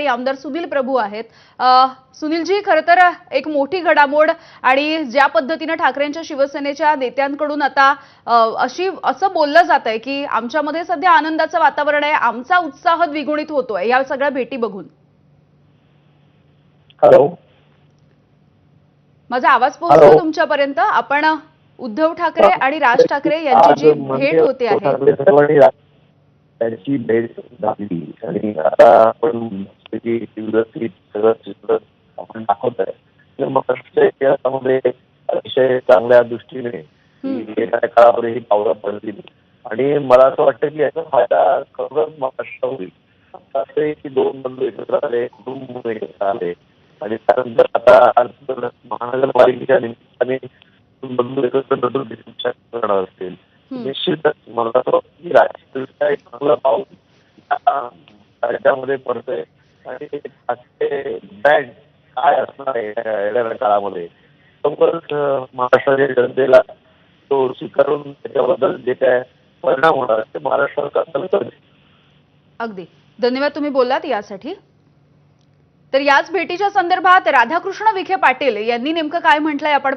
आमदार सुनील प्रभू आहेत। सुनीलजी, खरं तर एक मोठी घडामोड आणि ज्या पद्धतीने ठाकरेंच्या शिवसेनेच्या नेत्यांकडून आता असं बोललं जातंय की आमच्यामध्ये सध्या आनंदाचं वातावरण आहे, आमचा उत्साह द्विगुणित होतोय या सगळ्या भेटी बघून। हॅलो, माझा आवाज पोहोचतो तुमच्यापर्यंत? आपण उद्धव ठाकरे आणि राज ठाकरे यांची जी भेट होते आहे त्यांची भेट झाली आणि आता आपण सगळं आपण दाखवतोय तर महाराष्ट्र इतिहासामध्ये अतिशय चांगल्या दृष्टीने येणाऱ्या काळामध्ये ही पावलं पडली आणि मला असं वाटतं की याचा फायदा खरोखरच महाराष्ट्र होईल। असं आहे की दोन बंधू एकत्र आले, कुटुंब एकत्र आले आणि त्यानंतर आता महानगरपालिकेच्या निमित्ताने बंधू एकत्र करणार असतील। निश्चितच मला असं वाटतं की राजकीयदृष्ट्या एक चांगला पाऊल राज्यामध्ये पडतोय आणि ब्रँड काय असणार आहे येणाऱ्या काळामध्ये लवकरच महाराष्ट्राच्या जनतेला तो स्वीकारून त्याच्याबद्दल जे काय परिणाम होणार ते महाराष्ट्राला। अगदी धन्यवाद तुम्ही बोललात यासाठी। तर याच भेटीच्या संदर्भात राधाकृष्ण विखे पाटील यांनी नेमकं काय म्हटलंय आपण